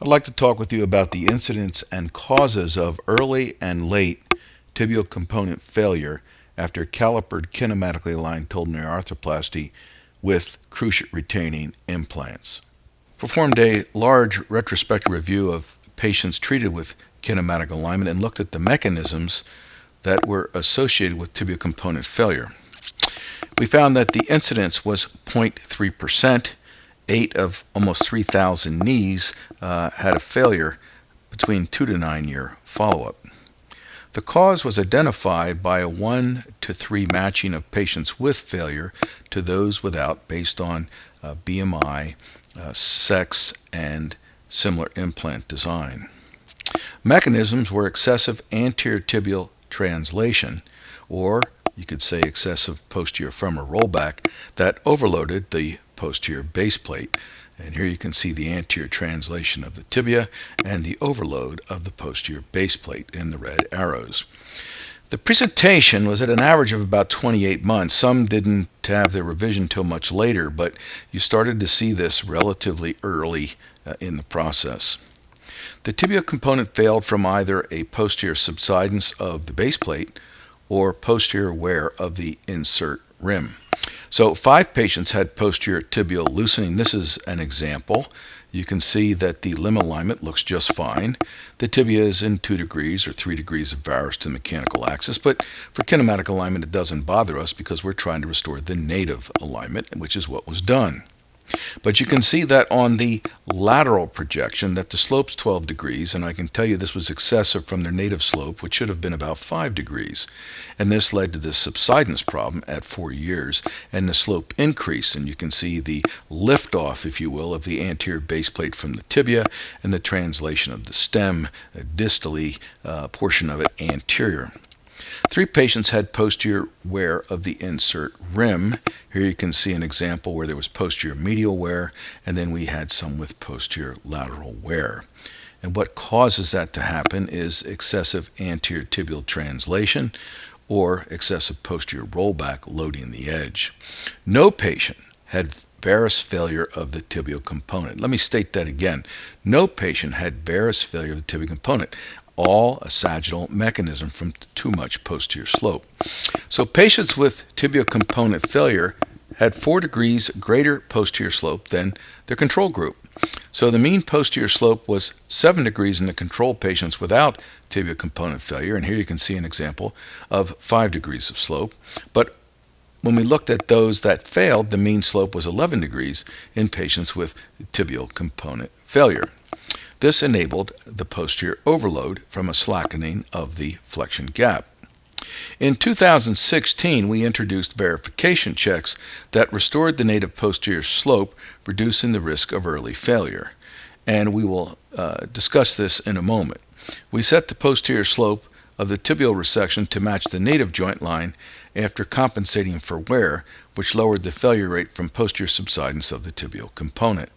I'd like to talk with you about the incidence and causes of early and late tibial component failure after calipered kinematically aligned total knee arthroplasty with cruciate retaining implants. Performed a large retrospective review of patients treated with kinematic alignment and looked at the mechanisms that were associated with tibial component failure. We found that the incidence was 0.3%. 8 of almost 3,000 knees had a failure between 2 to 9 year follow-up. The cause was identified by a 1 to 3 matching of patients with failure to those without based on BMI, sex, and similar implant design. Mechanisms were excessive anterior tibial translation, or you could say excessive posterior femur rollback, that overloaded the posterior base plate. And here you can see the anterior translation of the tibia and the overload of the posterior base plate in the red arrows. The presentation was at an average of about 28 months. Some didn't have their revision till much later, but you started to see this relatively early in the process. The tibial component failed from either a posterior subsidence of the base plate or posterior wear of the insert rim. So 5 patients had posterior tibial loosening. This is an example. You can see that the limb alignment looks just fine. The tibia is in 2 degrees or 3 degrees of varus to the mechanical axis, but for kinematic alignment it doesn't bother us because we're trying to restore the native alignment, which is what was done. But you can see that on the lateral projection that the slope's 12 degrees, and I can tell you this was excessive from their native slope, which should have been about 5 degrees. And this led to this subsidence problem at 4 years, and the slope increase, and you can see the lift-off, if you will, of the anterior base plate from the tibia and the translation of the stem, distally portion of it anterior. 3 patients had posterior wear of the insert rim. Here you can see an example where there was posterior medial wear, and then we had some with posterior lateral wear. And what causes that to happen is excessive anterior tibial translation or excessive posterior rollback loading the edge. No patient had varus failure of the tibial component. Let me state that again. No patient had varus failure of the tibial component. All a sagittal mechanism from too much posterior slope. So patients with tibial component failure had 4 degrees greater posterior slope than their control group. So the mean posterior slope was 7 degrees in the control patients without tibial component failure, and here you can see an example of 5 degrees of slope. But when we looked at those that failed, the mean slope was 11 degrees in patients with tibial component failure. This enabled the posterior overload from a slackening of the flexion gap. In 2016, we introduced verification checks that restored the native posterior slope, reducing the risk of early failure. And we will discuss this in a moment. We set the posterior slope of the tibial resection to match the native joint line after compensating for wear, which lowered the failure rate from posterior subsidence of the tibial component.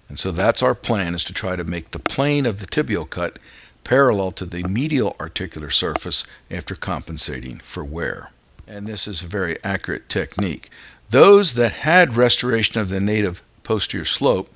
And so that's our plan, is to try to make the plane of the tibial cut parallel to the medial articular surface after compensating for wear. And this is a very accurate technique. Those that had restoration of the native posterior slope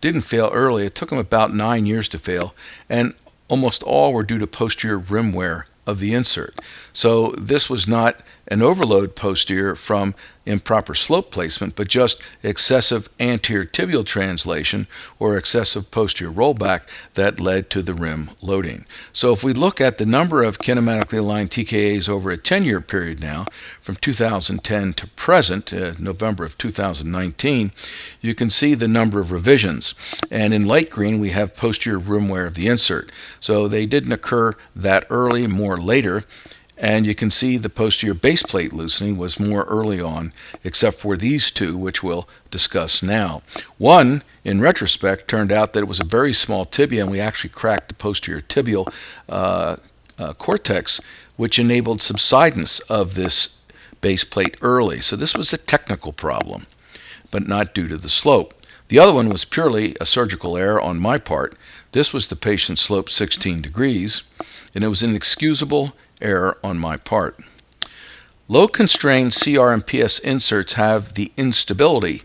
didn't fail early. It took them about 9 years to fail, and almost all were due to posterior rim wear of the insert. So this was not an overload posterior from improper slope placement, but just excessive anterior tibial translation or excessive posterior rollback that led to the rim loading. So if we look at the number of kinematically aligned TKAs over a 10-year period now, from 2010 to present, November of 2019, you can see the number of revisions. And in light green, we have posterior rim wear of the insert. So they didn't occur that early, more later. And you can see the posterior base plate loosening was more early on, except for these 2, which we'll discuss now. One, in retrospect, turned out that it was a very small tibia, and we actually cracked the posterior tibial cortex, which enabled subsidence of this base plate early. So this was a technical problem, but not due to the slope. The other one was purely a surgical error on my part. This was the patient's slope 16 degrees, and it was inexcusable error on my part. Low constrained CR and PS inserts have the instability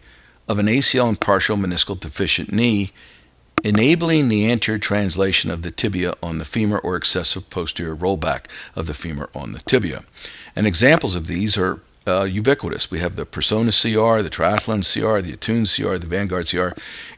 of an ACL and partial meniscal deficient knee enabling the anterior translation of the tibia on the femur or excessive posterior rollback of the femur on the tibia. And examples of these are ubiquitous. We have the Persona CR, the Triathlon CR, the Attune CR, the Vanguard CR.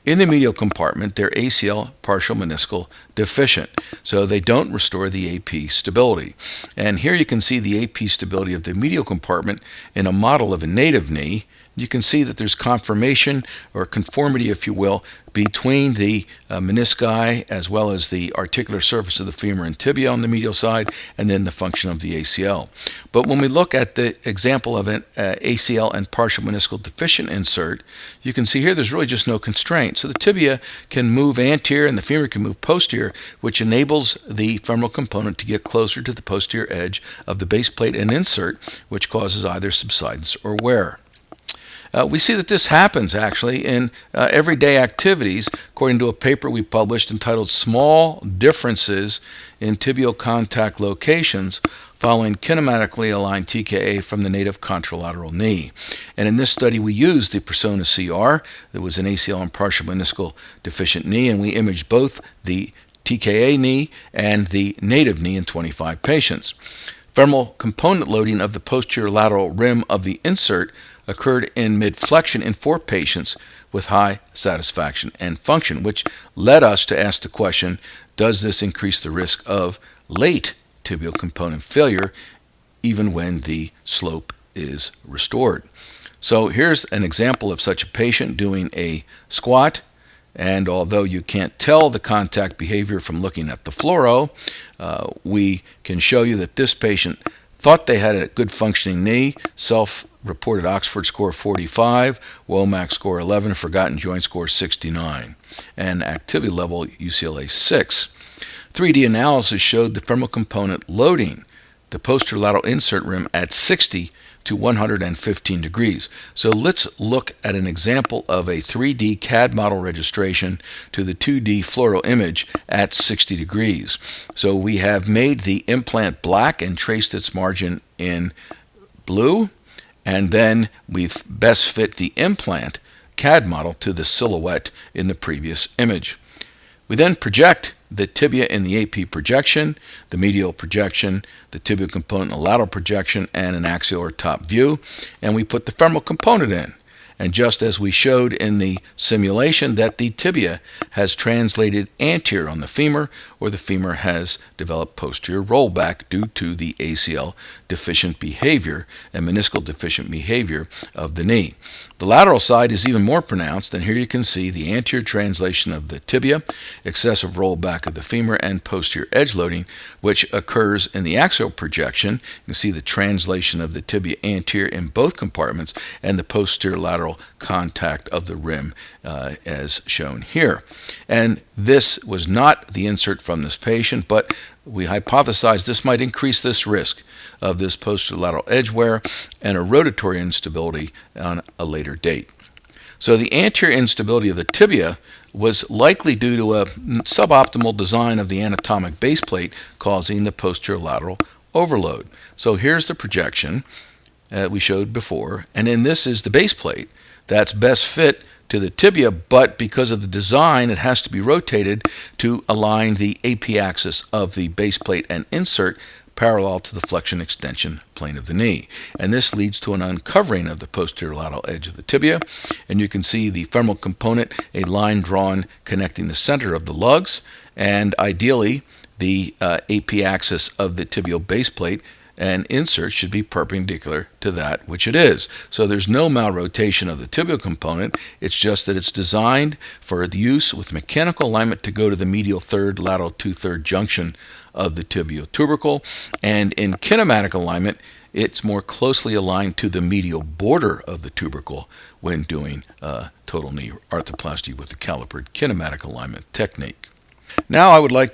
In the medial compartment, they're ACL partial meniscal deficient, so they don't restore the AP stability. And here you can see the AP stability of the medial compartment in a model of a native knee. You can see that there's conformation or conformity, if you will, between the menisci as well as the articular surface of the femur and tibia on the medial side, and then the function of the ACL. But when we look at the example of an ACL and partial meniscal deficient insert, you can see here there's really just no constraint. So the tibia can move anterior and the femur can move posterior, which enables the femoral component to get closer to the posterior edge of the base plate and insert, which causes either subsidence or wear. We see that this happens actually in everyday activities, according to a paper we published entitled Small Differences in Tibial Contact Locations Following Kinematically Aligned TKA from the Native Contralateral Knee. And in this study, we used the Persona CR, that was an ACL and partial meniscal deficient knee, and we imaged both the TKA knee and the native knee in 25 patients. Femoral component loading of the posterior lateral rim of the insert occurred in mid-flexion in 4 patients with high satisfaction and function, which led us to ask the question, does this increase the risk of late tibial component failure even when the slope is restored? So here's an example of such a patient doing a squat, and although you can't tell the contact behavior from looking at the fluoro, we can show you that this patient thought they had a good functioning knee, self-reported Oxford score 45, WOMAC score 11, forgotten joint score 69, and activity level UCLA 6. 3D analysis showed the femoral component loading the posterior lateral insert rim at 60 to 115 degrees. So let's look at an example of a 3D CAD model registration to the 2D fluoro image at 60 degrees. So we have made the implant black and traced its margin in blue, and then we've best fit the implant CAD model to the silhouette in the previous image. We then project the tibia in the AP projection, the medial projection, the tibial component in the lateral projection, and an axial or top view, and we put the femoral component in. And just as we showed in the simulation that the tibia has translated anterior on the femur, or the femur has developed posterior rollback due to the ACL deficient behavior and meniscal deficient behavior of the knee. The lateral side is even more pronounced, and here you can see the anterior translation of the tibia, excessive rollback of the femur, and posterior edge loading, which occurs in the axial projection. You can see the translation of the tibia anterior in both compartments and the posterior lateral contact of the rim as shown here. And this was not the insert from this patient, but we hypothesized this might increase this risk of this posterolateral edge wear and a rotatory instability on a later date. So the anterior instability of the tibia was likely due to a suboptimal design of the anatomic base plate causing the posterolateral overload. So here's the projection we showed before, and then this is the base plate that's best fit to the tibia, but because of the design, it has to be rotated to align the AP axis of the base plate and insert parallel to the flexion extension plane of the knee. And this leads to an uncovering of the posterior lateral edge of the tibia, and you can see the femoral component, a line drawn connecting the center of the lugs, and ideally the AP axis of the tibial base plate and insert should be perpendicular to that which it is. So there's no malrotation of the tibial component. It's just that it's designed for the use with mechanical alignment to go to the medial third, lateral two-third junction of the tibial tubercle. And in kinematic alignment, it's more closely aligned to the medial border of the tubercle when doing total knee arthroplasty with the Calipered kinematic alignment technique. Now I would like to